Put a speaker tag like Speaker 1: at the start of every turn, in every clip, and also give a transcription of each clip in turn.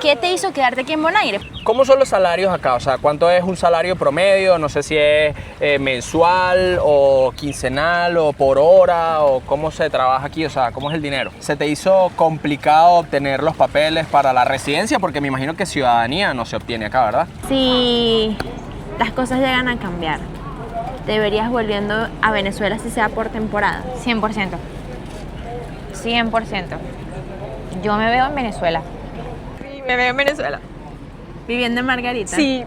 Speaker 1: ¿Qué te hizo quedarte aquí en Bonaire?
Speaker 2: ¿Cómo son los salarios acá? O sea, ¿cuánto es un salario promedio? No sé si es mensual o quincenal o por hora o cómo se trabaja aquí, o sea, ¿cómo es el dinero? ¿Se te hizo complicado obtener los papeles para la residencia? Porque me imagino que ciudadanía no se obtiene acá, ¿verdad?
Speaker 1: Si las cosas llegan a cambiar, ¿deberías volviendo a Venezuela si sea por temporada?
Speaker 3: 100%. 100%. Yo me veo en Venezuela.
Speaker 1: Sí, me veo en Venezuela. Viviendo en Margarita.
Speaker 3: Sí.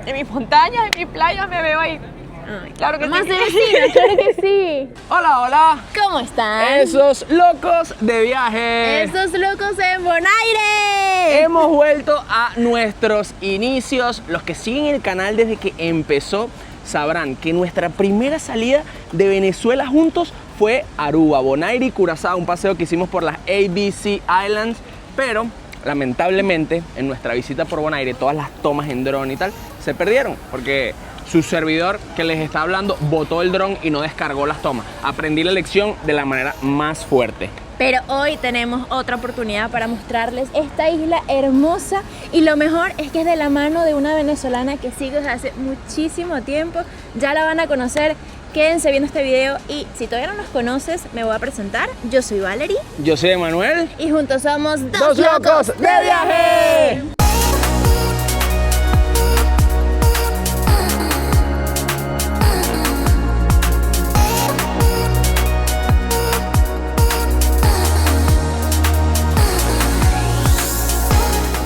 Speaker 3: En mis montañas, en mis playas me veo ahí.
Speaker 1: Ay,
Speaker 3: Claro que
Speaker 1: vamos
Speaker 3: sí.
Speaker 1: a ser vecinos, claro que sí.
Speaker 2: Hola, hola.
Speaker 1: ¿Cómo están?
Speaker 2: Esos locos de viaje.
Speaker 1: Esos locos en Bonaire.
Speaker 2: Hemos vuelto a nuestros inicios. Los que siguen el canal desde que empezó sabrán que nuestra primera salida de Venezuela juntos fue Aruba, Bonaire y Curazao, un paseo que hicimos por las ABC Islands, pero lamentablemente en nuestra visita por Bonaire todas las tomas en dron y tal se perdieron porque su servidor que les está hablando botó el dron y no descargó las tomas. Aprendí la lección de la manera más fuerte.
Speaker 1: Pero hoy tenemos otra oportunidad para mostrarles esta isla hermosa y lo mejor es que es de la mano de una venezolana que sigo desde hace muchísimo tiempo. Ya la van a conocer, quédense viendo este video y si todavía no nos conoces me voy a presentar. Yo soy Valerie
Speaker 2: Yo soy Emanuel.
Speaker 1: y juntos somos
Speaker 2: ¡Dos locos de viaje!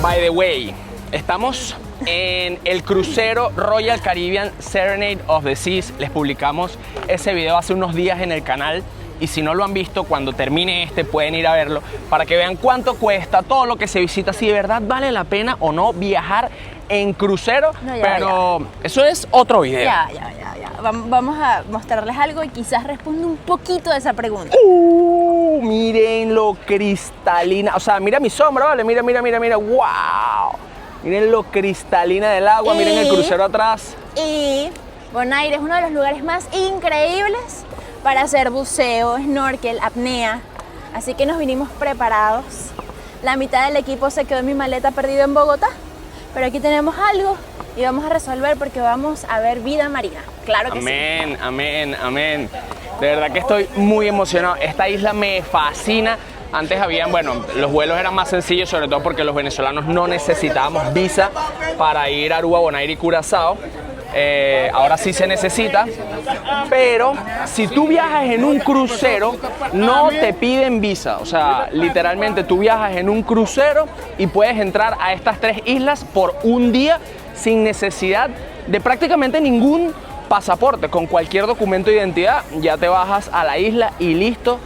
Speaker 2: By the way, estamos en el crucero Royal Caribbean Serenade of the Seas. Les publicamos ese video hace unos días en el canal y si no lo han visto, cuando termine este pueden ir a verlo para que vean cuánto cuesta, todo lo que se visita, si de verdad vale la pena o no viajar en crucero.
Speaker 1: No, ya,
Speaker 2: pero eso es otro video.
Speaker 1: Ya. Vamos a mostrarles algo y quizás responda un poquito de esa pregunta.
Speaker 2: Miren lo cristalina, o sea, mira mi sombra, vale, mira, wow. Miren lo cristalina del agua, miren el crucero atrás.
Speaker 1: Y Bonaire es uno de los lugares más increíbles para hacer buceo, snorkel, apnea. Así que nos vinimos preparados. La mitad del equipo se quedó en mi maleta perdido en Bogotá. Pero aquí tenemos algo y vamos a resolver porque vamos a ver vida marina. Claro que sí.
Speaker 2: Amén. De verdad que estoy muy emocionado. Esta isla me fascina. Antes habían, bueno, los vuelos eran más sencillos, sobre todo porque los venezolanos no necesitábamos visa para ir a Aruba, Bonaire y Curazao. Ahora sí se necesita, pero si tú viajas en un crucero no te piden visa, o sea, literalmente tú viajas en un crucero y puedes entrar a estas tres islas por un día sin necesidad de prácticamente ningún pasaporte. Con cualquier documento de identidad ya te bajas a la isla y listo,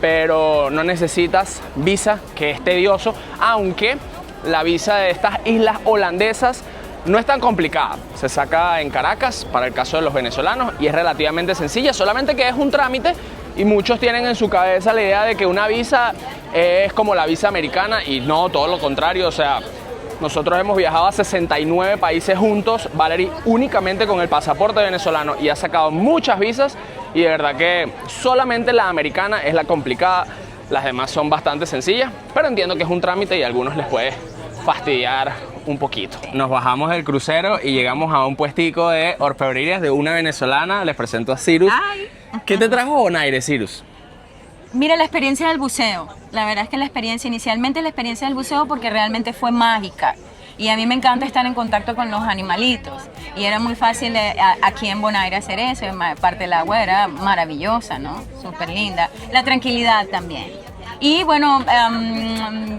Speaker 2: pero no necesitas visa, que es tedioso, aunque la visa de estas islas holandesas no es tan complicada, se saca en Caracas para el caso de los venezolanos y es relativamente sencilla, solamente que es un trámite y muchos tienen en su cabeza la idea de que una visa es como la visa americana y no, todo lo contrario, o sea, nosotros hemos viajado a 69 países juntos, Valerie únicamente con el pasaporte venezolano y ha sacado muchas visas y de verdad que solamente la americana es la complicada, las demás son bastante sencillas, pero entiendo que es un trámite y a algunos les puede fastidiar un poquito. Nos bajamos del crucero y llegamos a un puestico de orfebrerías de una venezolana. Les presento a Cirus.
Speaker 3: Ay.
Speaker 2: ¿Qué te trajo a Bonaire, Cirus?
Speaker 3: Mira, la experiencia del buceo. La verdad es que inicialmente la experiencia del buceo porque realmente fue mágica. Y a mí me encanta estar en contacto con los animalitos. Y era muy fácil aquí en Bonaire hacer eso. Parte del agua era maravillosa, ¿no? Súper linda. La tranquilidad también. Y bueno,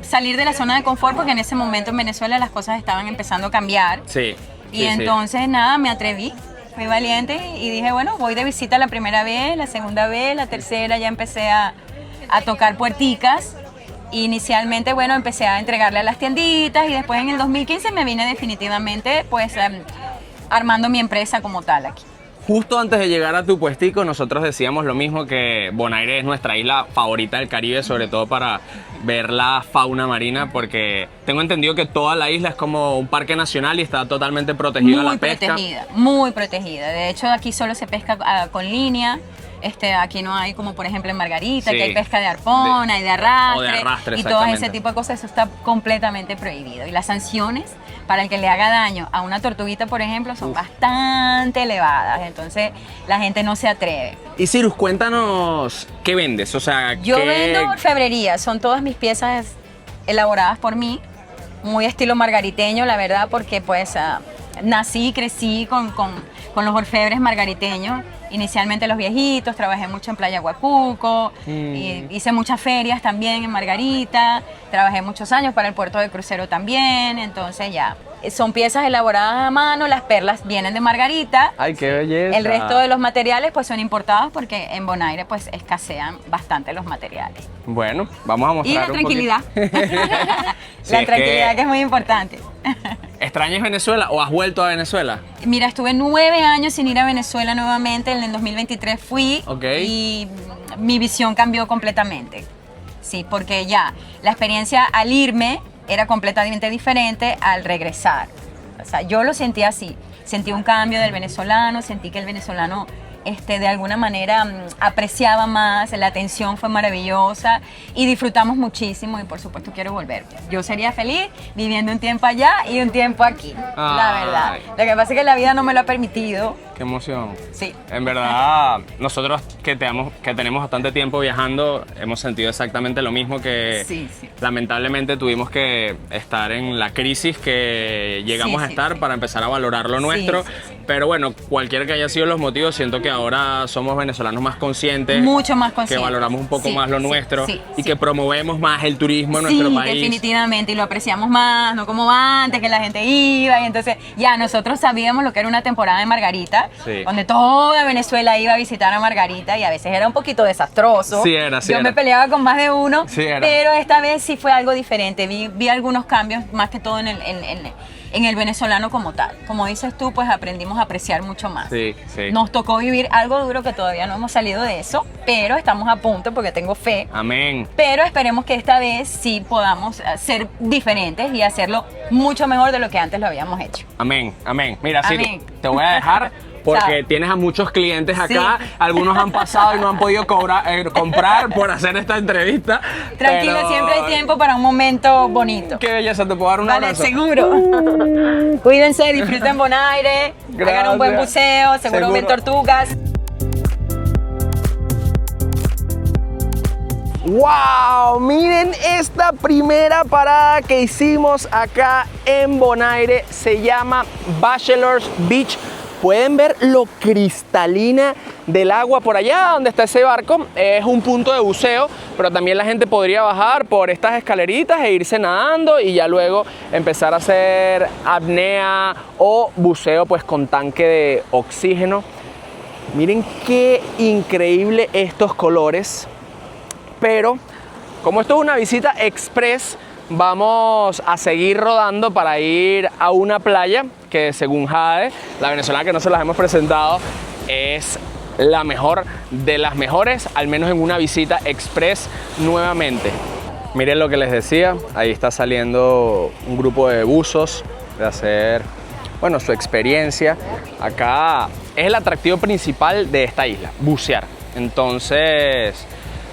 Speaker 3: salir de la zona de confort porque en ese momento en Venezuela las cosas estaban empezando a cambiar.
Speaker 2: Sí.
Speaker 3: Y entonces nada, me atreví, fui valiente y dije, bueno, voy de visita la primera vez, la segunda vez, la tercera ya empecé a tocar puerticas. Inicialmente, bueno, empecé a entregarle a las tienditas y después en el 2015 me vine definitivamente pues armando mi empresa como tal aquí.
Speaker 2: Justo antes de llegar a tu puestico, nosotros decíamos lo mismo, que Bonaire es nuestra isla favorita del Caribe, sobre todo para ver la fauna marina, porque tengo entendido que toda la isla es como un parque nacional y está totalmente protegida la pesca.
Speaker 3: Muy protegida. De hecho, aquí solo se pesca con línea. Aquí no hay como por ejemplo en Margarita,
Speaker 2: Sí.
Speaker 3: que hay pesca de arpón, hay de arrastre,
Speaker 2: o de arrastre,
Speaker 3: y todo ese
Speaker 2: exactamente.
Speaker 3: tipo de cosas, eso está completamente prohibido. Y las sanciones para el que le haga daño a una tortuguita, por ejemplo, son bastante elevadas. Entonces la gente no se atreve.
Speaker 2: Y Cyrus, cuéntanos qué vendes, o sea,
Speaker 3: Yo
Speaker 2: qué...
Speaker 3: vendo orfebrería, son todas mis piezas elaboradas por mí, muy estilo margariteño, la verdad, porque pues nací y crecí con los orfebres margariteños. Inicialmente los viejitos, trabajé mucho en Playa Huacuco, y hice muchas ferias también en Margarita, trabajé muchos años para el puerto de crucero también, entonces ya. Son piezas elaboradas a mano, las perlas vienen de Margarita.
Speaker 2: Ay, qué belleza.
Speaker 3: El resto de los materiales pues son importados porque en Bonaire pues escasean bastante los materiales.
Speaker 2: Bueno, vamos a mostrar
Speaker 3: Y la
Speaker 2: un
Speaker 3: tranquilidad.
Speaker 2: poquito. Sí,
Speaker 3: La
Speaker 2: es
Speaker 3: tranquilidad que es muy importante.
Speaker 2: ¿Extrañas Venezuela o has vuelto a Venezuela?
Speaker 3: Mira, estuve 9 años sin ir a Venezuela nuevamente, en el 2023 fui
Speaker 2: Ok.
Speaker 3: y mi visión cambió completamente. Sí, porque ya la experiencia al irme era completamente diferente al regresar. O sea, yo lo sentí así, sentí un cambio del venezolano, sentí que el venezolano de alguna manera apreciaba más, la atención fue maravillosa y disfrutamos muchísimo y por supuesto quiero volver. Yo sería feliz viviendo un tiempo allá y un tiempo aquí, la verdad.
Speaker 2: Ay.
Speaker 3: Lo que pasa es que la vida no me lo ha permitido.
Speaker 2: Qué emoción.
Speaker 3: Sí.
Speaker 2: En verdad, nosotros que tenemos bastante tiempo viajando, hemos sentido exactamente lo mismo que
Speaker 3: Sí, sí.
Speaker 2: lamentablemente tuvimos que estar en la crisis que llegamos
Speaker 3: Sí,
Speaker 2: a
Speaker 3: sí,
Speaker 2: estar
Speaker 3: sí.
Speaker 2: para empezar a valorar lo
Speaker 3: Sí,
Speaker 2: nuestro.
Speaker 3: sí, sí.
Speaker 2: Pero bueno, cualquiera que haya sido los motivos, siento que ahora somos venezolanos más conscientes.
Speaker 3: Mucho más
Speaker 2: Que
Speaker 3: conscientes.
Speaker 2: valoramos un poco
Speaker 3: Sí,
Speaker 2: más lo
Speaker 3: sí,
Speaker 2: nuestro
Speaker 3: sí,
Speaker 2: y
Speaker 3: sí.
Speaker 2: que promovemos más el turismo en
Speaker 3: Sí,
Speaker 2: nuestro país.
Speaker 3: definitivamente, y lo apreciamos más, no como antes, que la gente iba, y entonces ya nosotros sabíamos lo que era una temporada de Margarita,
Speaker 2: Sí.
Speaker 3: donde toda Venezuela iba a visitar a Margarita, y a veces era un poquito desastroso.
Speaker 2: Sí era, sí
Speaker 3: Yo me
Speaker 2: era.
Speaker 3: peleaba con más de uno,
Speaker 2: Sí era.
Speaker 3: pero esta vez sí fue algo diferente, vi algunos cambios, más que todo en el venezolano como tal. Como dices tú, pues aprendimos a apreciar mucho más.
Speaker 2: Sí, sí.
Speaker 3: Nos tocó vivir algo duro que todavía no hemos salido de eso, pero estamos a punto porque tengo fe.
Speaker 2: Amén.
Speaker 3: Pero esperemos que esta vez sí podamos ser diferentes y hacerlo mucho mejor de lo que antes lo habíamos hecho.
Speaker 2: Amén, amén. Mira, sí,
Speaker 3: Amén.
Speaker 2: te voy a dejar porque
Speaker 3: Chao.
Speaker 2: tienes a muchos clientes acá.
Speaker 3: Sí.
Speaker 2: Algunos han pasado y no han podido comprar por hacer esta entrevista.
Speaker 3: Tranquilo,
Speaker 2: pero-
Speaker 3: siempre hay tiempo para un momento bonito.
Speaker 2: Qué belleza, te puedo dar un
Speaker 3: Vale,
Speaker 2: abrazo.
Speaker 3: seguro. Cuídense, disfruten Bonaire, hagan un buen
Speaker 2: Gracias.
Speaker 3: buceo, seguro
Speaker 2: Seguro.
Speaker 3: ven tortugas.
Speaker 2: ¡Wow! Miren esta primera parada que hicimos acá en Bonaire. Se llama Bachelor's Beach. Pueden ver lo cristalina del agua por allá donde está ese barco. Es un punto de buceo, pero también la gente podría bajar por estas escaleritas e irse nadando y ya luego empezar a hacer apnea o buceo pues con tanque de oxígeno. Miren qué increíble estos colores. Pero como esto es una visita express, vamos a seguir rodando para ir a una playa que según Jade, la venezolana que no se las hemos presentado, es la mejor de las mejores, al menos en una visita express nuevamente. Miren lo que les decía, ahí está saliendo un grupo de buzos de hacer, bueno, su experiencia. Acá es el atractivo principal de esta isla, bucear. Entonces,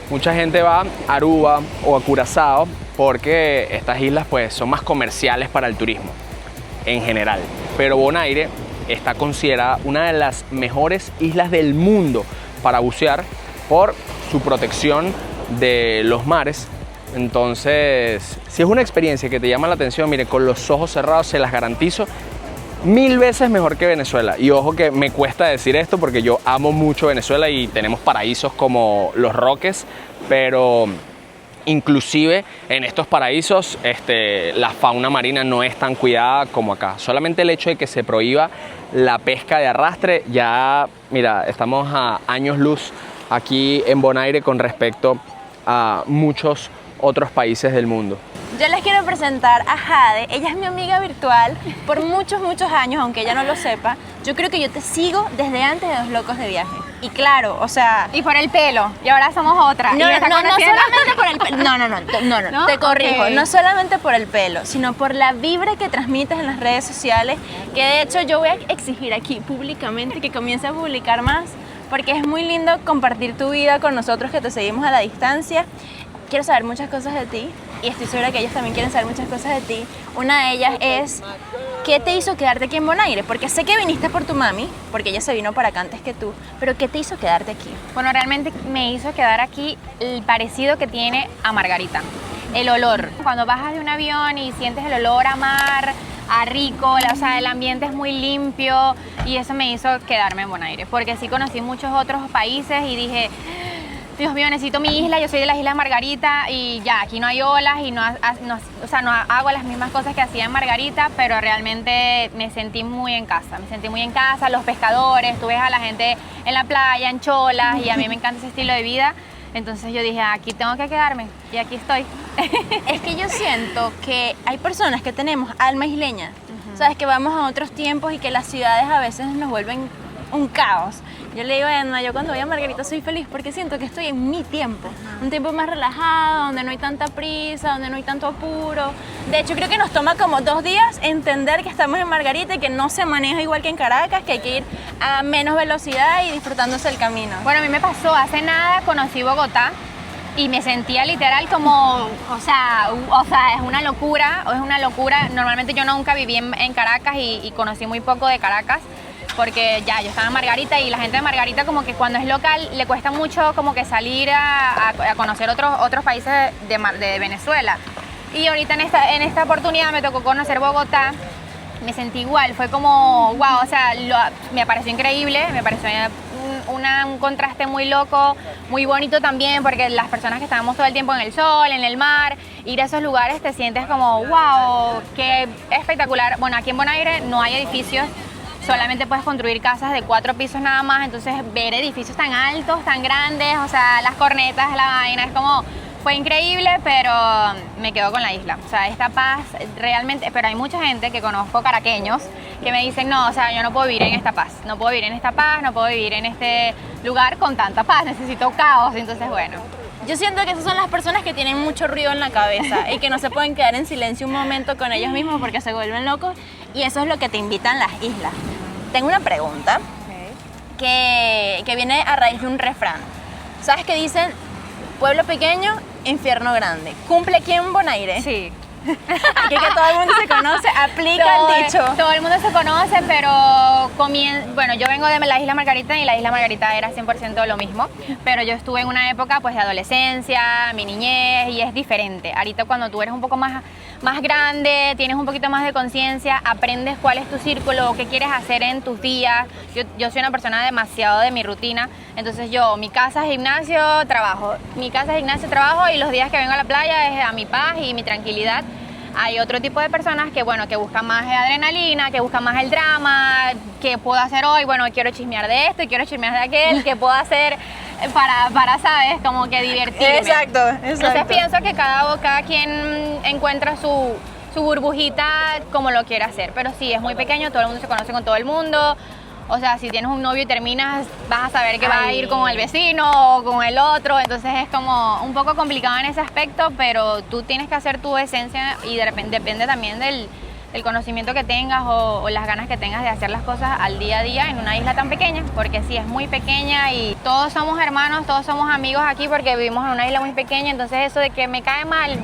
Speaker 2: mucha gente va a Aruba o a Curazao porque estas islas pues son más comerciales para el turismo en general. Pero Bonaire está considerada una de las mejores islas del mundo para bucear por su protección de los mares. Entonces, si es una experiencia que te llama la atención, mire, con los ojos cerrados se las garantizo, 1000 veces mejor que Venezuela. Y ojo que me cuesta decir esto porque yo amo mucho Venezuela y tenemos paraísos como Los Roques, pero inclusive en estos paraísos la fauna marina no es tan cuidada como acá. Solamente el hecho de que se prohíba la pesca de arrastre, ya, mira, estamos a años luz aquí en Bonaire con respecto a muchos otros países del mundo.
Speaker 1: Yo les quiero presentar a Jade. Ella es mi amiga virtual por muchos, muchos años, aunque ella no lo sepa. Yo creo que yo te sigo desde antes de Los Locos de Viaje. Y claro, o sea...
Speaker 4: Y por el pelo. Y ahora somos otra.
Speaker 1: No,
Speaker 4: Y me está
Speaker 1: no
Speaker 4: conociendo.
Speaker 1: solamente por el pelo. No,
Speaker 4: ¿No?
Speaker 1: te corrijo.
Speaker 4: Ok.
Speaker 1: No solamente por el pelo, sino por la vibra que transmites en las redes sociales. Que de hecho yo voy a exigir aquí públicamente que comience a publicar más. porque es muy lindo compartir tu vida con nosotros que te seguimos a la distancia. Quiero saber muchas cosas de ti y estoy segura que ellos también quieren saber muchas cosas de ti. Una de ellas es, ¿qué te hizo quedarte aquí en Bonaire? Porque sé que viniste por tu mami, porque ella se vino para acá antes que tú, pero ¿qué te hizo quedarte aquí?
Speaker 4: Bueno, realmente me hizo quedar aquí el parecido que tiene a Margarita. El olor. Cuando bajas de un avión y sientes el olor a mar, a rico, o sea, el ambiente es muy limpio y eso me hizo quedarme en Bonaire. Porque sí conocí muchos otros países y dije, Dios mío, necesito mi isla, yo soy de las Islas Margarita y ya, aquí no hay olas y no hago las mismas cosas que hacía en Margarita, pero realmente me sentí muy en casa, los pescadores, tú ves a la gente en la playa, en cholas y a mí me encanta ese estilo de vida, entonces yo dije, aquí tengo que quedarme y aquí estoy.
Speaker 1: Es que yo siento que hay personas que tenemos alma isleña, sabes, que vamos a otros tiempos y que las ciudades a veces nos vuelven un caos. Yo le digo a Edna, yo cuando voy a Margarita soy feliz porque siento que estoy en mi tiempo, un tiempo más relajado, donde no hay tanta prisa, donde no hay tanto apuro. De hecho, creo que nos toma como 2 días entender que estamos en Margarita y que no se maneja igual que en Caracas, que hay que ir a menos velocidad y disfrutándose el camino.
Speaker 4: Bueno, a mí me pasó, hace nada conocí Bogotá y me sentía literal como, o sea, es una locura, Normalmente yo nunca viví en Caracas y conocí muy poco de Caracas, porque ya yo estaba en Margarita y la gente de Margarita como que cuando es local le cuesta mucho como que salir a conocer otros países de Venezuela. Y ahorita en esta oportunidad me tocó conocer Bogotá, me sentí igual, fue como wow, o sea, me pareció increíble, me pareció un contraste muy loco, muy bonito también, porque las personas que estábamos todo el tiempo en el sol, en el mar, ir a esos lugares te sientes como wow, qué espectacular. Bueno, aquí en Bonaire no hay edificios, solamente puedes construir casas de 4 pisos nada más, entonces ver edificios tan altos, tan grandes, o sea, las cornetas, la vaina, es como, fue increíble, pero me quedo con la isla. O sea, esta paz realmente, pero hay mucha gente que conozco, caraqueños, que me dicen, no, o sea, yo no puedo vivir en esta paz, no puedo vivir en este lugar con tanta paz, necesito caos, entonces bueno.
Speaker 1: Yo siento que esas son las personas que tienen mucho ruido en la cabeza y que no se pueden quedar en silencio un momento con ellos mismos porque se vuelven locos, y eso es lo que te invitan las islas. Tengo una pregunta que viene a raíz de un refrán. ¿Sabes qué dicen? Pueblo pequeño, infierno grande. ¿Cumple aquí en Bonaire?
Speaker 4: Sí.
Speaker 1: Aquí que todo el mundo se conoce, aplica el dicho.
Speaker 4: Todo el mundo se conoce, pero bueno, yo vengo de la Isla Margarita y la Isla Margarita era 100% lo mismo, pero yo estuve en una época pues de adolescencia, mi niñez, y es diferente. Ahorita cuando tú eres un poco más grande, tienes un poquito más de conciencia, aprendes cuál es tu círculo, qué quieres hacer en tus días. Yo soy una persona demasiado de mi rutina, entonces mi casa es gimnasio, trabajo, y los días que vengo a la playa es a mi paz y mi tranquilidad. Hay otro tipo de personas que, bueno, que buscan más adrenalina, que buscan más el drama, ¿qué puedo hacer hoy? Bueno, quiero chismear de esto, quiero chismear de aquel, ¿qué puedo hacer para ¿sabes? Como que divertirme.
Speaker 1: Exacto.
Speaker 4: Entonces pienso que cada quien encuentra su burbujita como lo quiere hacer, pero sí, es muy pequeño, todo el mundo se conoce con todo el mundo. O sea, si tienes un novio y terminas, vas a saber que va a ir con el vecino o con el otro. Entonces es como un poco complicado en ese aspecto, pero tú tienes que hacer tu esencia y depende también del conocimiento que tengas o las ganas que tengas de hacer las cosas al día a día en una isla tan pequeña, porque sí, es muy pequeña y todos somos hermanos, todos somos amigos aquí porque vivimos en una isla muy pequeña. Entonces eso de que me cae mal,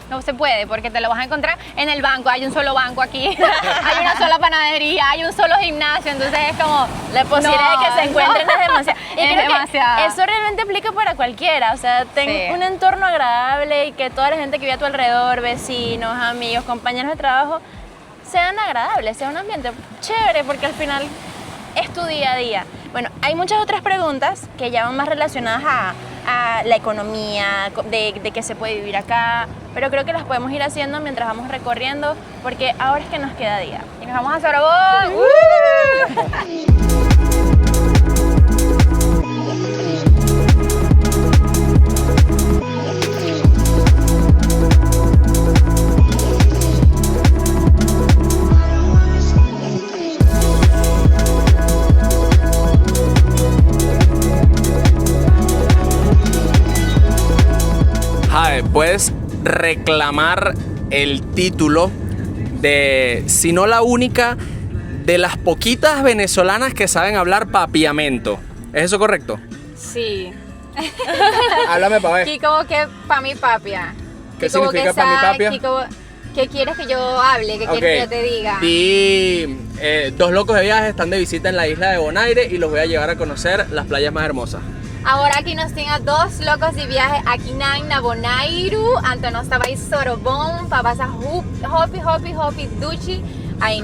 Speaker 4: no se puede, porque te lo vas a encontrar en el banco, hay un solo banco aquí, hay una sola panadería, hay un solo gimnasio, entonces es como...
Speaker 1: La posibilidad de que se encuentren es demasiado. Y
Speaker 4: es
Speaker 1: creo
Speaker 4: demasiado.
Speaker 1: que eso realmente aplica para cualquiera, o sea, ten un entorno agradable y que toda la gente que vive a tu alrededor, vecinos, amigos, compañeros de trabajo, sean agradables, sea un ambiente chévere, porque al final es tu día a día. Bueno, hay muchas otras preguntas que ya van más relacionadas a la economía, de qué se puede vivir acá, pero creo que las podemos ir haciendo mientras vamos recorriendo, porque ahora es que nos queda día.
Speaker 4: Y nos vamos a Sorobón.
Speaker 2: Puedes reclamar el título de, si no la única, de las poquitas venezolanas que saben hablar papiamento. ¿Es eso correcto?
Speaker 4: Sí.
Speaker 2: Háblame para ver.
Speaker 4: Kiko que pa' mi papia.
Speaker 2: ¿Qué
Speaker 4: Kiko
Speaker 2: significa
Speaker 4: que
Speaker 2: pa' mi
Speaker 4: sa-
Speaker 2: papia?
Speaker 4: Kiko, ¿qué quieres que yo hable? ¿Qué quieres que yo te diga?
Speaker 2: Di, dos locos de viaje están de visita en la isla de Bonaire y los voy a llevar a conocer las playas más hermosas.
Speaker 4: Agora aqui nós temos dois locos de viagem aqui na Bonaire. Então nós estava aí sorobom para passar hopi duchi aí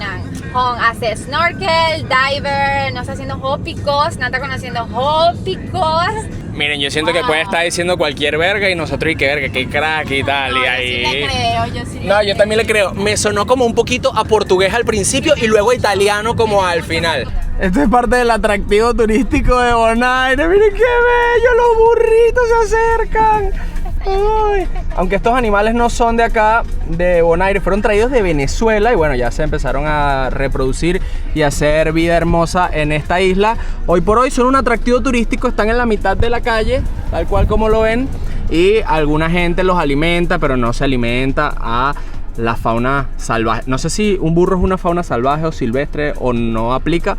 Speaker 4: com hacer snorkel, diver, nós haciendo hopicos, nada conociendo hopicos.
Speaker 2: Miren, yo siento que pueden estar diciendo cualquier verga y nosotros y que verga, que crack y tal. y ahí...
Speaker 4: Yo sí le creo, yo sí le
Speaker 2: No, yo
Speaker 4: creo.
Speaker 2: también le creo. Me sonó como un poquito a portugués al principio y luego a italiano como al final. Esto es parte del atractivo turístico de Bonaire. Miren qué bello, los burritos se acercan. Ay. Aunque estos animales no son de acá, de Bonaire, fueron traídos de Venezuela y bueno, ya se empezaron a reproducir y a hacer vida hermosa en esta isla. Hoy por hoy son un atractivo turístico, están en la mitad de la calle, tal cual como lo ven, y alguna gente los alimenta, pero no se alimenta a la fauna salvaje. No sé si un burro es una fauna salvaje o silvestre o no aplica,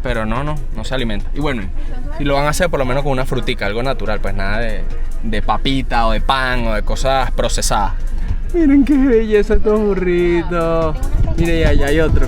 Speaker 2: pero no se alimenta. Y bueno, si lo van a hacer por lo menos con una frutica, algo natural, pues nada de papita o de pan o de cosas procesadas. Miren qué belleza estos burritos. Miren, y allá hay otro.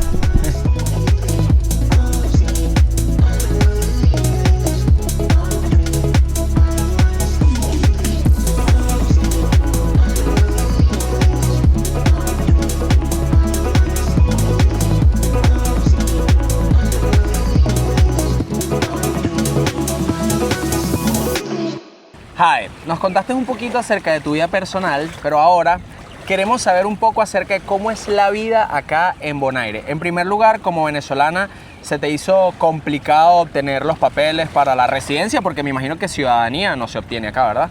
Speaker 2: Hi, nos contaste un poquito acerca de tu vida personal, pero ahora queremos saber un poco acerca de cómo es la vida acá en Bonaire. En primer lugar, como venezolana, ¿se te hizo complicado obtener los papeles para la residencia? Porque me imagino que ciudadanía no se obtiene acá, ¿verdad?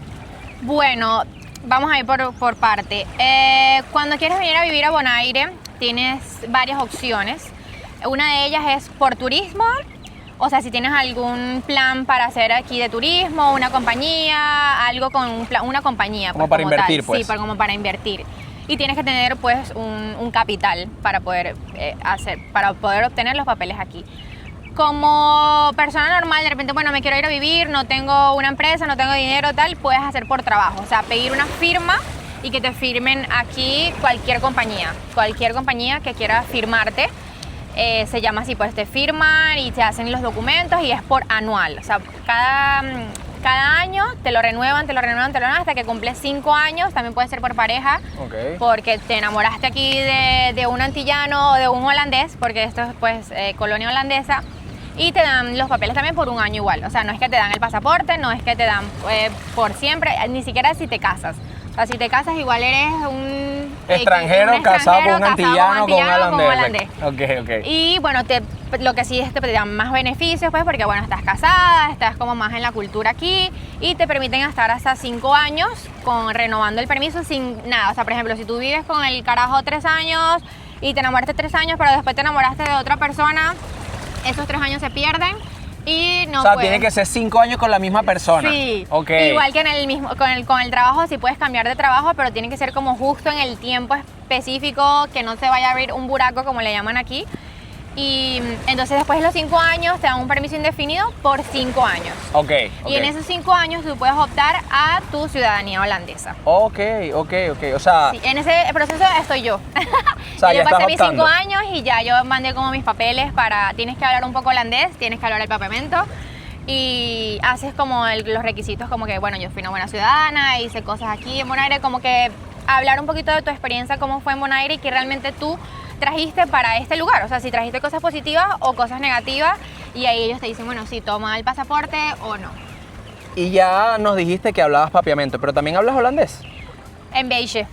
Speaker 4: Bueno, vamos a ir por parte. Cuando quieres venir a vivir a Bonaire, tienes varias opciones. Una de ellas es por turismo. O sea, si tienes algún plan para hacer aquí de turismo, una compañía, algo con una compañía.
Speaker 2: Como para invertir,
Speaker 4: tal.
Speaker 2: pues.
Speaker 4: Sí, como para invertir. Y tienes que tener pues un capital para poder obtener los papeles aquí. Como persona normal, de repente, bueno, me quiero ir a vivir, no tengo una empresa, no tengo dinero, tal, puedes hacer por trabajo. O sea, pedir una firma y que te firmen aquí cualquier compañía que quiera firmarte. Se llama así, pues te firman y te hacen los documentos y es por anual. O sea, cada año te lo renuevan hasta que cumples 5 años. También puede ser por pareja, porque te enamoraste aquí de un antillano o de un holandés, porque esto es pues colonia holandesa. Y te dan los papeles también por un año igual. O sea, no es que te dan el pasaporte, no es que te dan por siempre, ni siquiera si te casas. O sea, si te casas igual eres un
Speaker 2: extranjero casado con un antillano, con un holandés. Ok.
Speaker 4: Y bueno, lo que sí es que te dan más beneficios, pues, porque bueno, estás casada, estás como más en la cultura aquí y te permiten estar hasta 5 años renovando el permiso sin nada. O sea, por ejemplo, si tú vives con el carajo 3 años y te enamoraste 3 años, pero después te enamoraste de otra persona, esos 3 años se pierden. Y no,
Speaker 2: o sea,
Speaker 4: puedes.
Speaker 2: tiene que ser 5 años con la misma persona.
Speaker 4: Sí,
Speaker 2: okay.
Speaker 4: Igual que con el trabajo, sí puedes cambiar de trabajo, pero tiene que ser como justo en el tiempo específico, que no se vaya a abrir un buraco, como le llaman aquí. Y entonces después de los 5 años te dan un permiso indefinido por 5 años.
Speaker 2: Ok.
Speaker 4: Y en esos 5 años tú puedes optar a tu ciudadanía holandesa.
Speaker 2: Ok. O sea...
Speaker 4: Sí, en ese proceso estoy yo.
Speaker 2: O sea,
Speaker 4: yo
Speaker 2: ya
Speaker 4: pasé
Speaker 2: estás
Speaker 4: mis
Speaker 2: optando.
Speaker 4: 5 años y ya yo mandé como mis papeles tienes que hablar un poco holandés, tienes que hablar el papamento y haces como los requisitos, como que bueno, yo fui una buena ciudadana, hice cosas aquí en Bonaire, como que hablar un poquito de tu experiencia, cómo fue en Bonaire y que realmente tú trajiste para este lugar. O sea, si trajiste cosas positivas o cosas negativas y ahí ellos te dicen, bueno, si toma el pasaporte o no.
Speaker 2: Y ya nos dijiste que hablabas papiamento, pero también hablas holandés.
Speaker 4: En beige.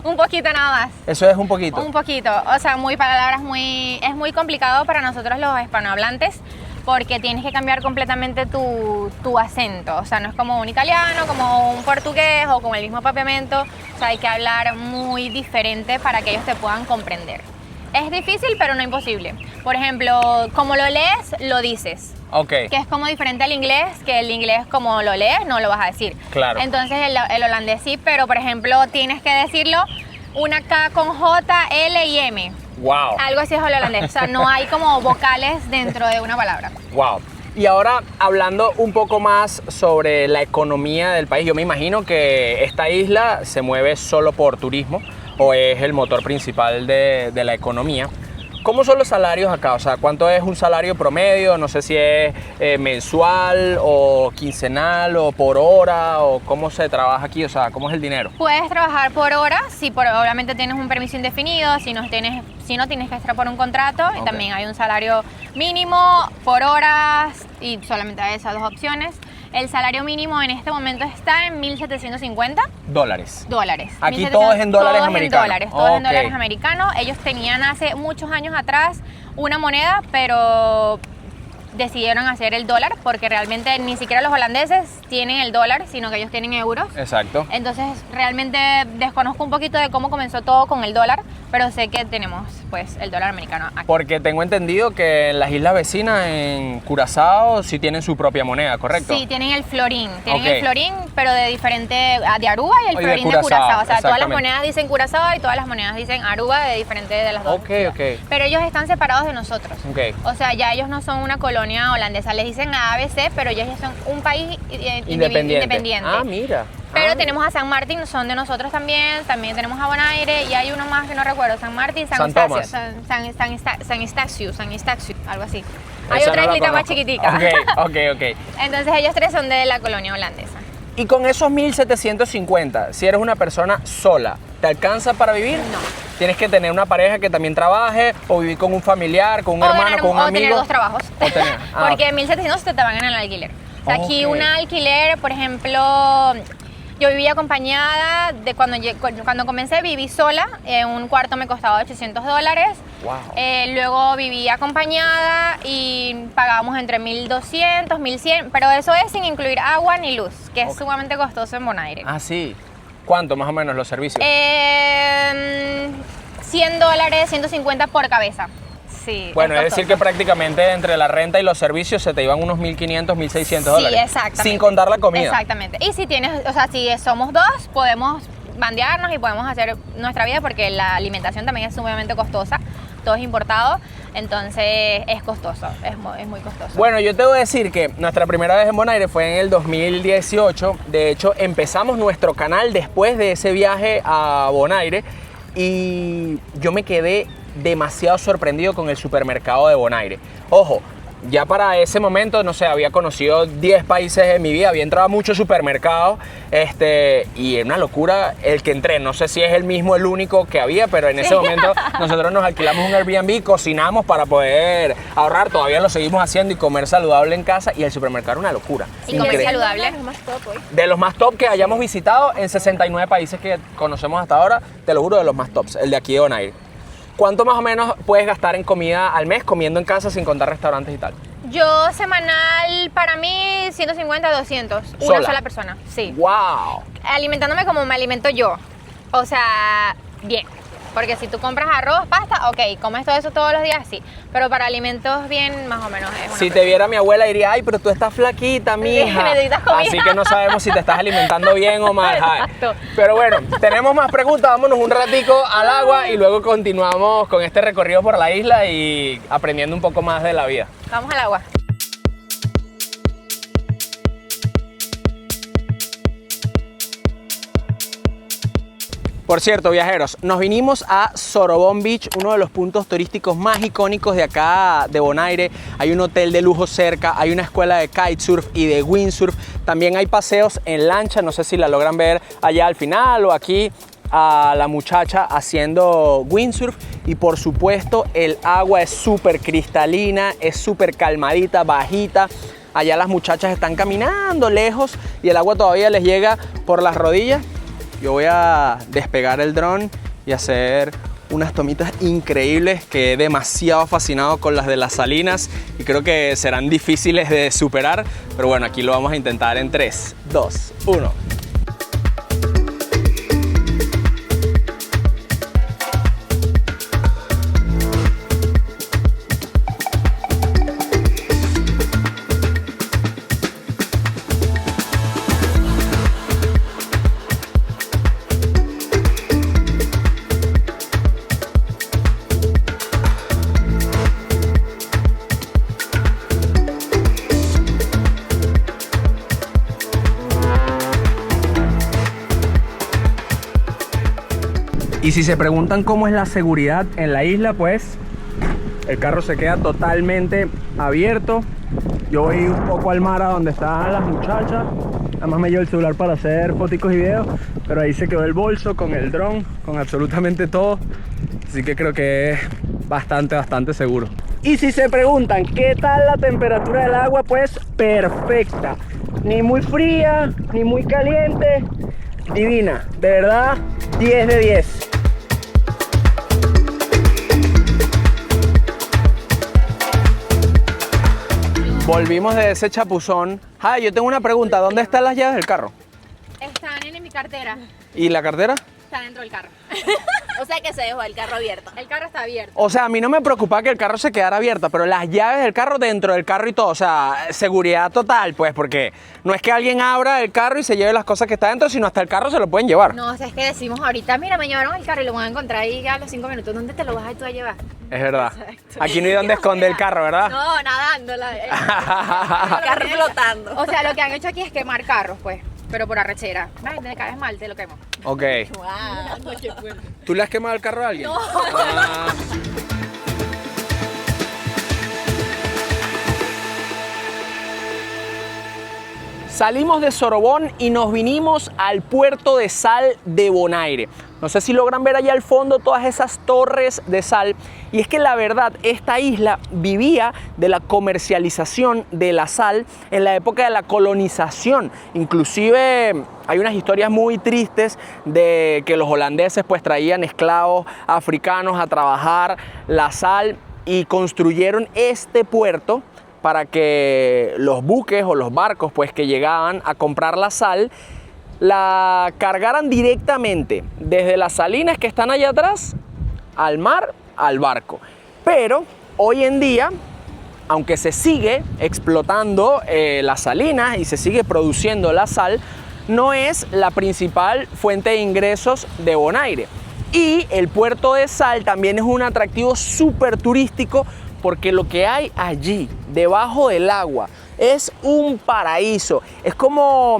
Speaker 4: Un poquito nada más.
Speaker 2: Eso es un poquito.
Speaker 4: Un poquito. O sea, es muy complicado para nosotros los hispanohablantes porque tienes que cambiar completamente tu acento. O sea, no es como un italiano, como un portugués o como el mismo papiamento. O sea, hay que hablar muy diferente para que ellos te puedan comprender. Es difícil, pero no imposible. Por ejemplo, como lo lees, lo dices.
Speaker 2: Ok.
Speaker 4: Que es como diferente al inglés, que el inglés como lo lees no lo vas a decir.
Speaker 2: Claro.
Speaker 4: Entonces el holandés sí, pero por ejemplo tienes que decirlo una K con J, L y M.
Speaker 2: Wow.
Speaker 4: Algo así es el holandés. O sea, no hay como vocales dentro de una palabra.
Speaker 2: Wow. Y ahora, hablando un poco más sobre la economía del país, yo me imagino que esta isla se mueve solo por turismo o es el motor principal de la economía. ¿Cómo son los salarios acá? O sea, ¿cuánto es un salario promedio? No sé si es mensual o quincenal o por hora o cómo se trabaja aquí, o sea, ¿cómo es el dinero?
Speaker 4: Puedes trabajar por hora, si obviamente tienes un permiso indefinido, si no tienes que estar por un contrato.
Speaker 2: Ok.
Speaker 4: Y también hay un salario mínimo por horas y solamente hay esas dos opciones. El salario mínimo en este momento está en $1,750.
Speaker 2: Dólares. Aquí
Speaker 4: 1.700,
Speaker 2: todo es en dólares americanos.
Speaker 4: Todo es en
Speaker 2: Ok.
Speaker 4: dólares americanos. Ellos tenían hace muchos años atrás una moneda, pero decidieron hacer el dólar porque realmente ni siquiera los holandeses tienen el dólar, sino que ellos tienen euros.
Speaker 2: Exacto.
Speaker 4: Entonces realmente desconozco un poquito de cómo comenzó todo con el dólar, pero sé que tenemos pues el dólar americano aquí.
Speaker 2: Porque tengo entendido que en las islas vecinas, en Curazao, sí tienen su propia moneda, ¿correcto?
Speaker 4: Sí, tienen el florín. Tienen
Speaker 2: Ok.
Speaker 4: el florín, pero de diferente, de Aruba y el
Speaker 2: Y de
Speaker 4: florín de
Speaker 2: Curazao,
Speaker 4: Curazao. O sea, todas las
Speaker 2: exactamente.
Speaker 4: monedas dicen Curazao y todas las monedas dicen Aruba de diferente de las dos.
Speaker 2: Ok, ok.
Speaker 4: Pero ellos están separados de nosotros.
Speaker 2: Ok.
Speaker 4: O sea, ya ellos no son una colonia holandesa. Les dicen la ABC, pero ellos ya son un país independiente.
Speaker 2: Ah, mira.
Speaker 4: Pero
Speaker 2: Ah,
Speaker 4: tenemos a San Martín, son de nosotros también. También tenemos a Bonaire y hay uno más que no recuerdo. San Martín, San
Speaker 2: San
Speaker 4: Eustacio,
Speaker 2: Tomás.
Speaker 4: San Eustacio, algo así. Hay
Speaker 2: esa
Speaker 4: otra
Speaker 2: no la
Speaker 4: islita más
Speaker 2: conozco.
Speaker 4: chiquitica.
Speaker 2: Ok.
Speaker 4: Entonces ellos tres son de la colonia holandesa.
Speaker 2: Y con esos 1.750, si eres una persona sola, ¿te alcanza para vivir?
Speaker 4: No.
Speaker 2: Tienes que tener una pareja que también trabaje o vivir con un familiar, con un hermano, con un
Speaker 4: o
Speaker 2: amigo.
Speaker 4: tener dos trabajos.
Speaker 2: O tener- ah,
Speaker 4: Porque 1.700 te van en el alquiler. O sea, aquí
Speaker 2: Ok.
Speaker 4: un alquiler, por ejemplo, yo vivía acompañada de cuando comencé, viví sola. Un cuarto me costaba $800.
Speaker 2: Wow.
Speaker 4: Luego viví acompañada y pagábamos entre 1.200, 1.100, pero eso es sin incluir agua ni luz, que es
Speaker 2: Ok.
Speaker 4: sumamente costoso en Bonaire.
Speaker 2: Ah, sí. ¿Cuánto más o menos los servicios?
Speaker 4: $100, 150 por cabeza. Sí.
Speaker 2: Bueno, es decir que
Speaker 4: costoso.
Speaker 2: prácticamente entre la renta y los servicios se te iban unos 1.500, 1.600 dólares.
Speaker 4: Sí, exactamente.
Speaker 2: Sin contar la comida.
Speaker 4: Exactamente. Y si tienes, o sea, si somos dos, podemos bandearnos y podemos hacer nuestra vida porque la alimentación también es sumamente costosa. Todo es importado, entonces es costoso, es muy costoso.
Speaker 2: Bueno, yo te voy a decir que nuestra primera vez en Bonaire fue en el 2018. De hecho, empezamos nuestro canal después de ese viaje a Bonaire y yo me quedé demasiado sorprendido con el supermercado de Bonaire. Ojo, ya para ese momento, no sé, había conocido 10 países en mi vida, había entrado a muchos supermercados y era una locura el que entré. No sé si es el mismo, el único que había, pero en ese momento nosotros nos alquilamos un Airbnb, cocinamos para poder ahorrar, todavía lo seguimos haciendo y comer saludable en casa y el supermercado era una locura.
Speaker 4: Y comer
Speaker 2: Increíble.
Speaker 4: saludable.
Speaker 2: De los más top que hayamos visitado en 69 países que conocemos hasta ahora, te lo juro, de los más tops, el de aquí de Bonaire. ¿Cuánto más o menos puedes gastar en comida al mes comiendo en casa sin contar restaurantes y tal?
Speaker 4: Yo semanal, para mí, 150, 200. Una
Speaker 2: ¿Sola?
Speaker 4: sola persona, sí.
Speaker 2: ¡Wow!
Speaker 4: Alimentándome como me alimento yo. O sea, bien. Porque si tú compras arroz, pasta, ok, comes todo eso todos los días, sí. Pero para alimentos bien, más o menos es una
Speaker 2: Si te viera mi abuela diría, ay, pero tú estás flaquita, mija.
Speaker 4: necesitas comida.
Speaker 2: Así que no sabemos si te estás alimentando bien o mal. Ay.
Speaker 4: Exacto.
Speaker 2: Pero bueno, tenemos más preguntas, vámonos un ratico al agua y luego continuamos con este recorrido por la isla y aprendiendo un poco más de la vida.
Speaker 4: Vamos al agua.
Speaker 2: Por cierto, viajeros, nos vinimos a Sorobón Beach, uno de los puntos turísticos más icónicos de acá de Bonaire. Hay un hotel de lujo cerca, hay una escuela de kitesurf y de windsurf. También hay paseos en lancha, no sé si la logran ver allá al final o aquí a la muchacha haciendo windsurf. Y por supuesto, el agua es súper cristalina, es súper calmadita, bajita. Allá las muchachas están caminando lejos y el agua todavía les llega por las rodillas. Yo voy a despegar el dron y hacer unas tomitas increíbles. Quedé demasiado fascinado con las de las salinas y creo que serán difíciles de superar, pero bueno, aquí lo vamos a intentar en 3, 2, 1. Y si se preguntan cómo es la seguridad en la isla, pues el carro se queda totalmente abierto. Yo voy un poco al mar a donde están las muchachas. Además me llevo el celular para hacer fotos y videos, pero ahí se quedó el bolso con el dron, con absolutamente todo. Así que creo que es bastante seguro. Y si se preguntan qué tal la temperatura del agua, pues perfecta. Ni muy fría, ni muy caliente. Divina, de verdad, 10 de 10. Volvimos de ese chapuzón. Yo tengo una pregunta. ¿Dónde están las llaves del carro?
Speaker 4: Están en mi cartera.
Speaker 2: ¿Y la cartera?
Speaker 4: Está dentro del carro.
Speaker 1: O sea que se dejó el carro abierto.
Speaker 4: El carro está abierto.
Speaker 2: O sea, a mí no me preocupaba que el carro se quedara abierto, pero las llaves del carro dentro del carro y todo. O sea, seguridad total, pues, porque no es que alguien abra el carro y se lleve las cosas que está dentro, sino hasta el carro se lo pueden llevar.
Speaker 4: No, o sea, es que decimos ahorita, mira, me llevaron el carro y lo van a encontrar ahí a los 5 minutos. ¿Dónde te lo vas a tú a llevar?
Speaker 2: Es verdad. Aquí no hay donde esconder el carro, ¿verdad?
Speaker 4: No, nadándola.
Speaker 1: Carro flotando.
Speaker 4: O sea, lo que han hecho aquí es quemar carros, pues. Pero por arrechera. Ay, me caes mal, te lo quemo.
Speaker 2: Ok.
Speaker 1: Wow.
Speaker 2: ¿Tú le has quemado el carro a alguien? No. Salimos de Sorobón y nos vinimos al puerto de sal de Bonaire. No sé si logran ver allá al fondo todas esas torres de sal. Y es que la verdad, esta isla vivía de la comercialización de la sal en la época de la colonización. Inclusive hay unas historias muy tristes de que los holandeses pues traían esclavos africanos a trabajar la sal y construyeron este puerto para que los buques o los barcos pues, que llegaban a comprar la sal la cargaran directamente desde las salinas que están allá atrás al mar, al barco. Pero hoy en día, aunque se sigue explotando las salinas y se sigue produciendo la sal, no es la principal fuente de ingresos de Bonaire. Y el puerto de sal también es un atractivo súper turístico porque lo que hay allí, debajo del agua, es un paraíso. Es como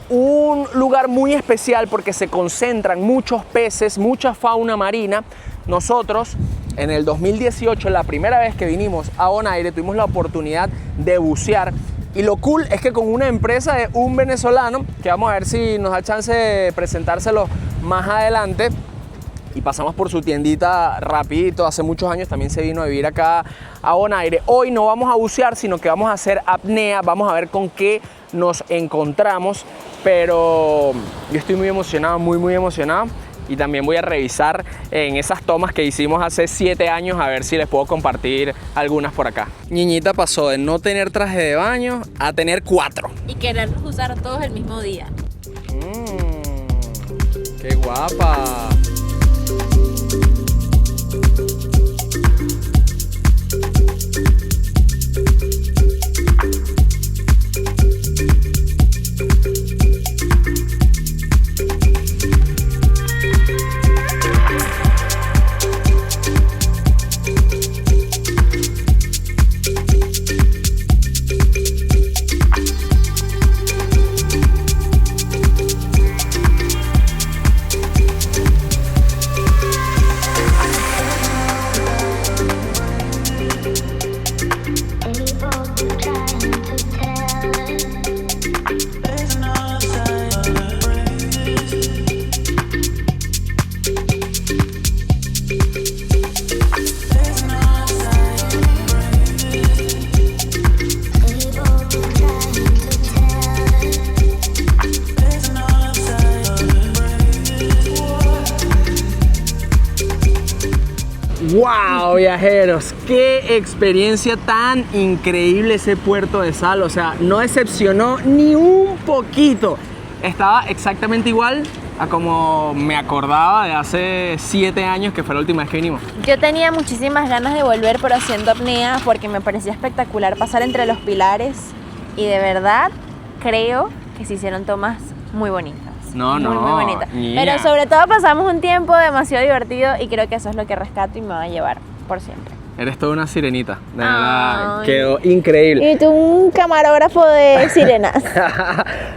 Speaker 2: un lugar muy especial porque se concentran muchos peces, mucha fauna marina. Nosotros, en el 2018, la primera vez que vinimos a Bonaire, tuvimos la oportunidad de bucear. Y lo cool es que con una empresa de un venezolano, que vamos a ver si nos da chance de presentárselo más adelante, y pasamos por su tiendita rapidito, hace muchos años también se vino a vivir acá a Bonaire. Hoy no vamos a bucear, sino que vamos a hacer apnea, vamos a ver con qué nos encontramos, pero yo estoy muy emocionado, muy emocionado, y también voy a revisar en esas tomas que hicimos hace 7 años a ver si les puedo compartir algunas por acá. Niñita pasó de no tener traje de baño a tener 4.
Speaker 1: Y querer usar todos el mismo día.
Speaker 2: ¡Qué guapa! ¡Wow, viajeros! ¡Qué experiencia tan increíble ese puerto de sal! O sea, no decepcionó ni un poquito. Estaba exactamente igual a como me acordaba de hace 7 años, que fue la última vez que vinimos.
Speaker 1: Yo tenía muchísimas ganas de volver, pero haciendo apnea, porque me parecía espectacular pasar entre los pilares. Y de verdad, creo que se hicieron tomas muy bonitas.
Speaker 2: Muy
Speaker 1: bonita.
Speaker 2: Niña.
Speaker 1: Pero sobre todo pasamos un tiempo demasiado divertido y creo que eso es lo que rescato y me va a llevar por siempre.
Speaker 2: Eres toda una sirenita, de verdad,
Speaker 1: Ay.
Speaker 2: quedó increíble.
Speaker 1: Y tú un camarógrafo de sirenas.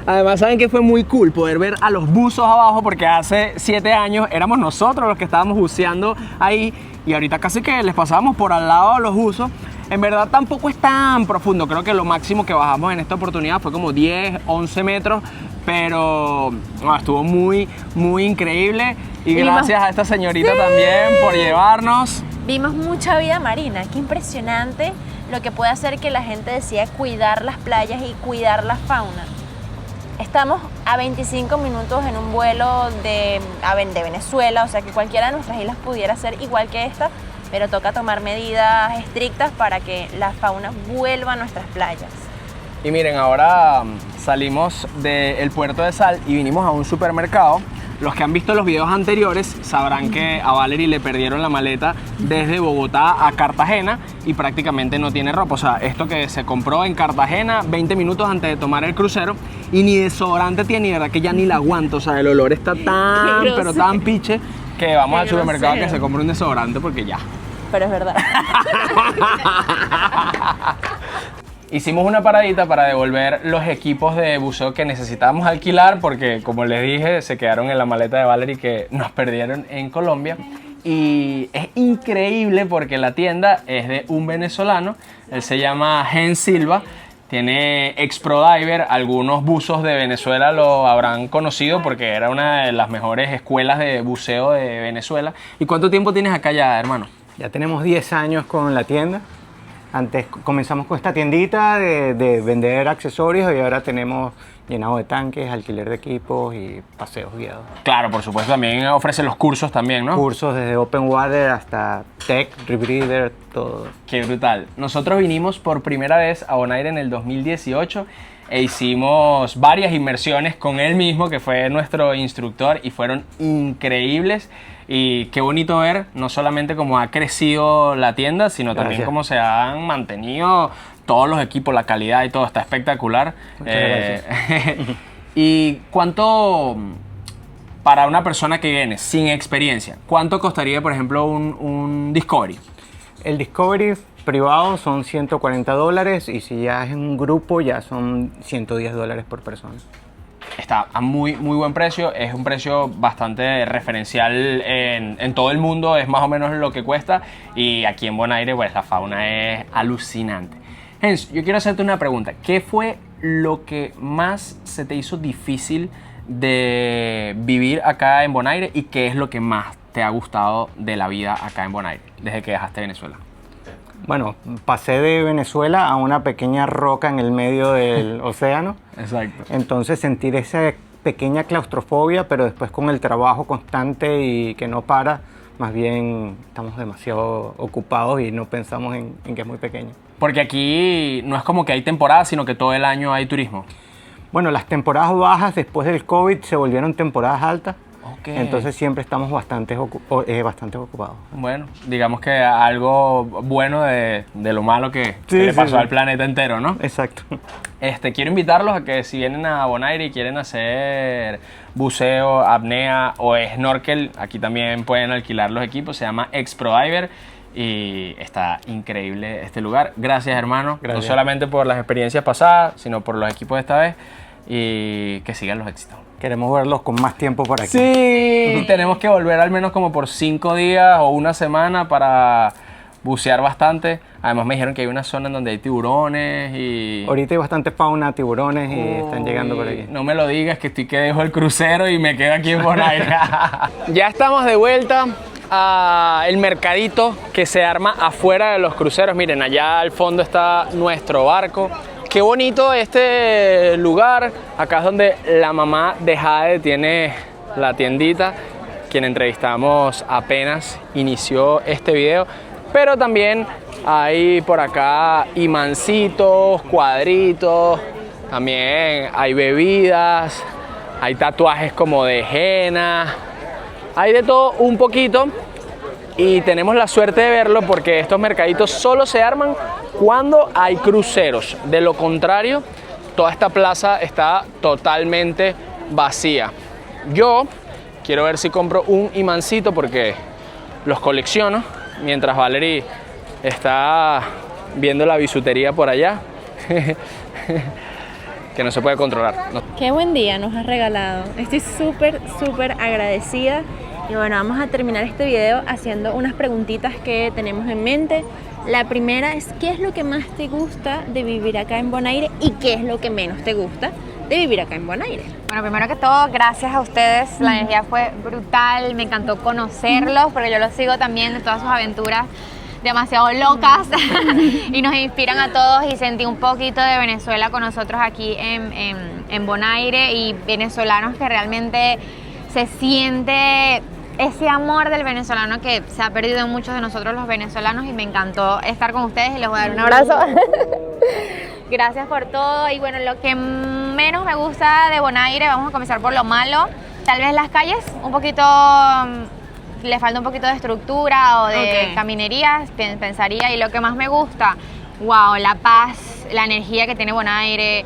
Speaker 2: Además, ¿saben que fue muy cool poder ver a los buzos abajo? Porque hace 7 años éramos nosotros los que estábamos buceando ahí y ahorita casi que les pasábamos por al lado a los buzos. En verdad tampoco es tan profundo, creo que lo máximo que bajamos en esta oportunidad fue como 10, 11 metros, pero estuvo muy, muy increíble y gracias a esta señorita también por llevarnos.
Speaker 1: Vimos mucha vida marina, qué impresionante lo que puede hacer que la gente decida cuidar las playas y cuidar la fauna. Estamos a 25 minutos en un vuelo de Venezuela, o sea que cualquiera de nuestras islas pudiera ser igual que esta, pero toca tomar medidas estrictas para que la fauna vuelva a nuestras playas.
Speaker 2: Y miren, ahora salimos del puerto de Sal y vinimos a un supermercado. Los que han visto los videos anteriores sabrán que a Valerie le perdieron la maleta desde Bogotá a Cartagena y prácticamente no tiene ropa. O sea, esto que se compró en Cartagena 20 minutos antes de tomar el crucero y ni desodorante tiene, y de verdad que ya ni la aguanto. O sea, el olor está tan, pero tan piche que vamos al supermercado que se compre un desodorante porque ya.
Speaker 1: Pero es verdad.
Speaker 2: Hicimos una paradita para devolver los equipos de buceo que necesitábamos alquilar porque, como les dije, se quedaron en la maleta de Valerie que nos perdieron en Colombia. Y es increíble porque la tienda es de un venezolano, él se llama Gen Silva, tiene ex-pro-diver, algunos buzos de Venezuela lo habrán conocido porque era una de las mejores escuelas de buceo de Venezuela. ¿Y cuánto tiempo tienes acá ya, hermano?
Speaker 5: Ya tenemos 10 años con la tienda. Antes comenzamos con esta tiendita de vender accesorios y ahora tenemos llenado de tanques, alquiler de equipos y paseos guiados.
Speaker 2: Claro, por supuesto, también ofrece los cursos también, ¿no?
Speaker 5: Cursos desde Open Water hasta Tech, Rebreather, todo.
Speaker 2: Qué brutal. Nosotros vinimos por primera vez a Bonaire en el 2018 e hicimos varias inmersiones con él mismo, que fue nuestro instructor, y fueron increíbles. Y qué bonito ver no solamente cómo ha crecido la tienda, sino también
Speaker 5: Gracias.
Speaker 2: cómo se han mantenido todos los equipos, la calidad y todo. Está espectacular.
Speaker 5: Muchas gracias.
Speaker 2: ¿Y cuánto, para una persona que viene sin experiencia, cuánto costaría, por ejemplo, un Discovery?
Speaker 5: El Discovery privado son $140 y si ya es en un grupo ya son $110 por persona.
Speaker 2: Está a muy, muy buen precio, es un precio bastante referencial en todo el mundo, es más o menos lo que cuesta, y aquí en Bonaire pues la fauna es alucinante. Jens, yo quiero hacerte una pregunta, ¿qué fue lo que más se te hizo difícil de vivir acá en Bonaire y qué es lo que más te ha gustado de la vida acá en Bonaire desde que dejaste Venezuela?
Speaker 5: Bueno, pasé de Venezuela a una pequeña roca en el medio del océano.
Speaker 2: Exacto.
Speaker 5: Entonces sentir esa pequeña claustrofobia, pero después con el trabajo constante y que no para, más bien estamos demasiado ocupados y no pensamos en que es muy pequeño.
Speaker 2: Porque aquí no es como que hay temporada, sino que todo el año hay turismo.
Speaker 5: Bueno, las temporadas bajas después del COVID se volvieron temporadas altas.
Speaker 2: Okay.
Speaker 5: Entonces siempre estamos bastante ocupados.
Speaker 2: Bueno, digamos que algo bueno de lo malo que le pasó al planeta entero, ¿no?
Speaker 5: Exacto.
Speaker 2: Quiero invitarlos a que si vienen a Bonaire y quieren hacer buceo, apnea o snorkel, aquí también pueden alquilar los equipos, se llama ex-pro-diver y está increíble este lugar. Gracias, hermano,
Speaker 5: Gracias.
Speaker 2: no solamente por las experiencias pasadas, sino por los equipos de esta vez y que sigan los éxitos.
Speaker 5: Queremos verlos con más tiempo por aquí.
Speaker 2: Sí, tenemos que volver al menos como por 5 días o una semana para bucear bastante. Además me dijeron que hay una zona en donde hay tiburones y...
Speaker 5: Ahorita hay bastante fauna, tiburones y están llegando por aquí.
Speaker 2: No me lo digas, que estoy que dejo el crucero y me quedo aquí en Bonaire. Ya estamos de vuelta al mercadito que se arma afuera de los cruceros. Miren, allá al fondo está nuestro barco. Qué bonito este lugar. Acá es donde la mamá de Jade tiene la tiendita, quien entrevistamos apenas inició este video. Pero también hay por acá imancitos, cuadritos, también hay bebidas, hay tatuajes como de henna, hay de todo un poquito. Y tenemos la suerte de verlo porque estos mercaditos solo se arman cuando hay cruceros. De lo contrario, toda esta plaza está totalmente vacía. Yo quiero ver si compro un imancito porque los colecciono, mientras Valerie está viendo la bisutería por allá, que no se puede controlar. No.
Speaker 1: Qué buen día nos has regalado. Estoy súper, súper agradecida. Y bueno, vamos a terminar este video haciendo unas preguntitas que tenemos en mente. La primera es, ¿qué es lo que más te gusta de vivir acá en Bonaire y qué es lo que menos te gusta de vivir acá en Bonaire?
Speaker 4: Bueno, primero que todo, gracias a ustedes. La energía fue brutal. Me encantó conocerlos porque yo los sigo también de todas sus aventuras demasiado locas y nos inspiran a todos, y sentí un poquito de Venezuela con nosotros aquí en Bonaire, y venezolanos que realmente se siente ese amor del venezolano que se ha perdido en muchos de nosotros los venezolanos, y me encantó estar con ustedes y les voy a dar un abrazo. Gracias por todo. Y bueno, lo que menos me gusta de Bonaire, vamos a comenzar por lo malo, tal vez las calles, un poquito... le falta un poquito de estructura o de caminerías, pensaría. Y lo que más me gusta, wow, la paz, la energía que tiene Bonaire,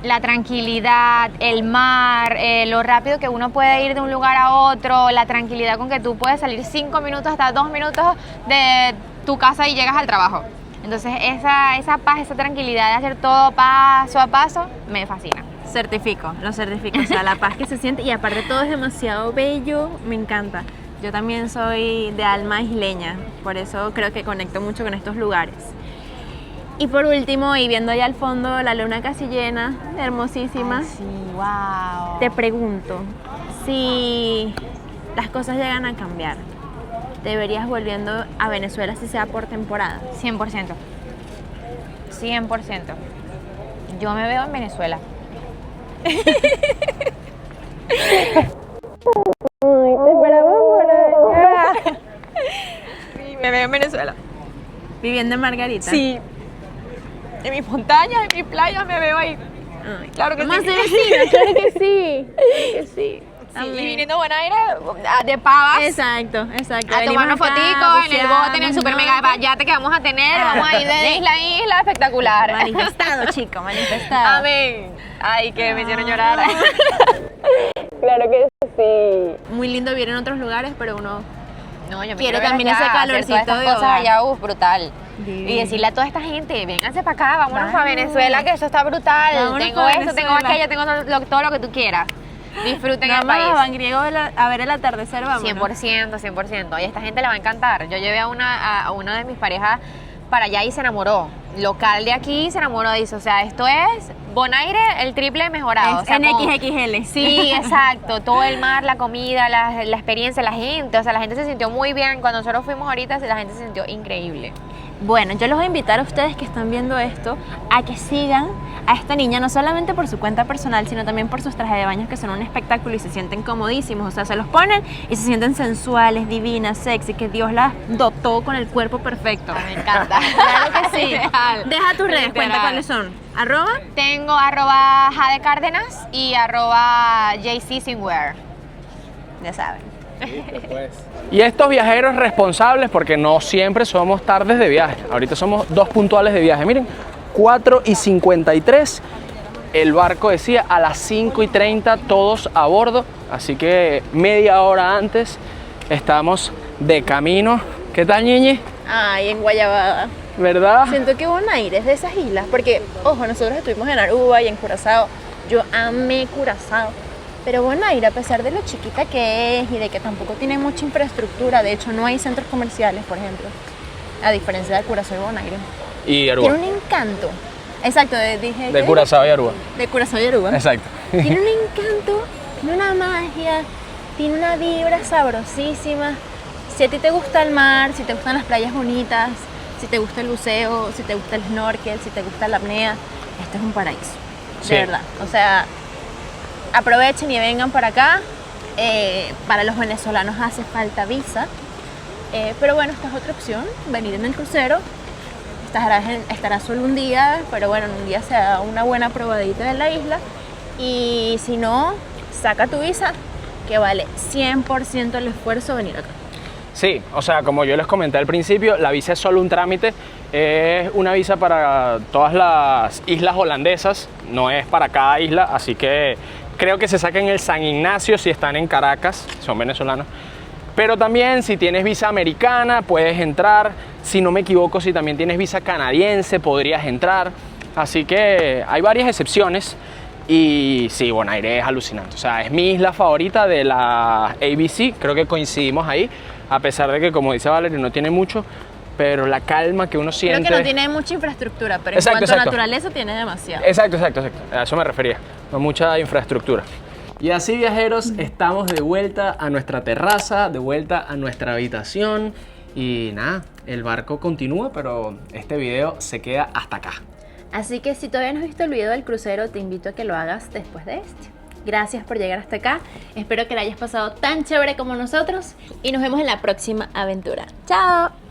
Speaker 4: la tranquilidad, el mar, lo rápido que uno puede ir de un lugar a otro, la tranquilidad con que tú puedes salir 5 minutos hasta 2 minutos de tu casa y llegas al trabajo. Entonces esa paz, esa tranquilidad de hacer todo paso a paso, me fascina.
Speaker 1: Lo certifico, o sea, la paz que se siente, y aparte todo es demasiado bello, me encanta. Yo también soy de alma isleña, por eso creo que conecto mucho con estos lugares. Y por último, y viendo allá al fondo la luna casi llena, hermosísima,
Speaker 4: Ay, sí, wow.
Speaker 1: te pregunto, si las cosas llegan a cambiar, ¿te verías volviendo a Venezuela si sea por temporada?
Speaker 4: 100%. 100%. Yo me veo en Venezuela. Sí, me veo en Venezuela.
Speaker 1: ¿Viviendo en Margarita?
Speaker 4: Sí. En mis montañas, en mis playas me veo ahí.
Speaker 1: Ay,
Speaker 4: Claro que
Speaker 1: vamos
Speaker 4: sí.
Speaker 1: a ser vecinos, claro que sí. Claro que sí.
Speaker 4: Sí,
Speaker 1: Amén.
Speaker 4: y viniendo a Bonaire de pavas.
Speaker 1: Exacto.
Speaker 4: A
Speaker 1: Venimos
Speaker 4: tomarnos
Speaker 1: acá,
Speaker 4: foticos en el bote, en el
Speaker 1: buceamos,
Speaker 4: super
Speaker 1: ¿no?
Speaker 4: mega yate que vamos a tener. Vamos a ir de isla a isla, espectacular.
Speaker 1: Manifestado, chico, manifestado.
Speaker 4: Amén. Ay, que me hicieron llorar. Claro que sí.
Speaker 1: Muy lindo vivir en otros lugares, pero uno
Speaker 4: No, yo me
Speaker 1: quiero
Speaker 4: quiero
Speaker 1: también
Speaker 4: ver
Speaker 1: ese
Speaker 4: allá, hacer
Speaker 1: calorcito
Speaker 4: todas estas
Speaker 1: de
Speaker 4: cosas
Speaker 1: hogar.
Speaker 4: allá, brutal.
Speaker 1: Divino.
Speaker 4: Y decirle a toda esta gente, vénganse para acá, vámonos
Speaker 1: Vamos.
Speaker 4: para Venezuela, que eso está brutal.
Speaker 1: Vámonos
Speaker 4: Tengo
Speaker 1: pa'
Speaker 4: esto, tengo
Speaker 1: Venezuela.
Speaker 4: aquello, tengo todo lo que tú quieras. Disfruten el
Speaker 1: Vamos a
Speaker 4: país.
Speaker 1: Van Griego a ver el atardecer, vamos.
Speaker 4: 100%, 100%. Y a esta gente le va a encantar. Yo llevé a una de mis parejas para allá y se enamoró. Local de aquí se enamoró, dice, o sea, esto es Bonaire el triple mejorado. O sea,
Speaker 1: en
Speaker 4: con-
Speaker 1: XXL.
Speaker 4: Sí, exacto. Todo el mar, la comida, la experiencia, la gente. O sea, la gente se sintió muy bien. Cuando nosotros fuimos ahorita, la gente se sintió increíble.
Speaker 1: Bueno, yo los voy a invitar a ustedes que están viendo esto a que sigan a esta niña, no solamente por su cuenta personal, sino también por sus trajes de baño, que son un espectáculo y se sienten comodísimos. O sea, se los ponen y se sienten sensuales, divinas, sexy, que Dios las dotó con el cuerpo perfecto.
Speaker 4: Me encanta.
Speaker 1: Claro que sí.
Speaker 4: Literal.
Speaker 1: Deja tus redes,
Speaker 4: Literal.
Speaker 1: cuenta cuáles son. @
Speaker 4: Tengo @Jade Cárdenas y @JC
Speaker 1: ya saben.
Speaker 2: Y estos viajeros responsables, porque no siempre somos tardes de viaje, ahorita somos 2 puntuales de viaje, miren, 4:53, el barco decía a las 5:30 todos a bordo, así que media hora antes estamos de camino. ¿Qué tal, Ñiñi?
Speaker 1: Ay, en Guayabada.
Speaker 2: ¿Verdad?
Speaker 1: Siento que Bonaire es de esas islas, porque, ojo, nosotros estuvimos en Aruba y en Curazao. Yo amé Curazao. Pero Bonaire, a pesar de lo chiquita que es y de que tampoco tiene mucha infraestructura, de hecho no hay centros comerciales, por ejemplo, a diferencia de Curazao y Bonaire.
Speaker 2: Y Aruba.
Speaker 1: Tiene un encanto. Exacto, dije...
Speaker 2: De Curazao y Aruba.
Speaker 1: De Curazao y Aruba.
Speaker 2: Exacto.
Speaker 1: Tiene un encanto, tiene una magia, tiene una vibra sabrosísima. Si a ti te gusta el mar, si te gustan las playas bonitas, si te gusta el buceo, si te gusta el snorkel, si te gusta la apnea, este es un paraíso.
Speaker 2: Sí.
Speaker 1: De verdad. O sea, aprovechen y vengan para acá. Para los venezolanos hace falta visa. Pero bueno, esta es otra opción, venir en el crucero. Estarás solo un día, pero bueno, en un día se da una buena probadita de la isla. Y si no, saca tu visa, que vale 100% el esfuerzo venir acá.
Speaker 2: Sí, o sea, como yo les comenté al principio, la visa es solo un trámite, es una visa para todas las islas holandesas, no es para cada isla, así que creo que se saquen el San Ignacio si están en Caracas, son venezolanos. Pero también si tienes visa americana puedes entrar, Si no me equivoco, si también tienes visa canadiense, podrías entrar. Así que hay varias excepciones. Y sí, Bonaire es alucinante. O sea, es mi isla favorita de la ABC. Creo que coincidimos ahí. A pesar de que, como dice Valerie, no tiene mucho. Pero la calma que uno siente...
Speaker 1: Creo que no tiene mucha infraestructura, pero
Speaker 2: Exacto,
Speaker 1: en cuanto a
Speaker 2: exacto.
Speaker 1: naturaleza tiene demasiado.
Speaker 2: Exacto. A eso me refería. No mucha infraestructura. Y así, viajeros, estamos de vuelta a nuestra terraza, de vuelta a nuestra habitación. Y nada, el barco continúa, pero este video se queda hasta acá.
Speaker 1: Así que si todavía no has visto el video del crucero, te invito a que lo hagas después de este. Gracias por llegar hasta acá. Espero que la hayas pasado tan chévere como nosotros. Y nos vemos en la próxima aventura. ¡Chao!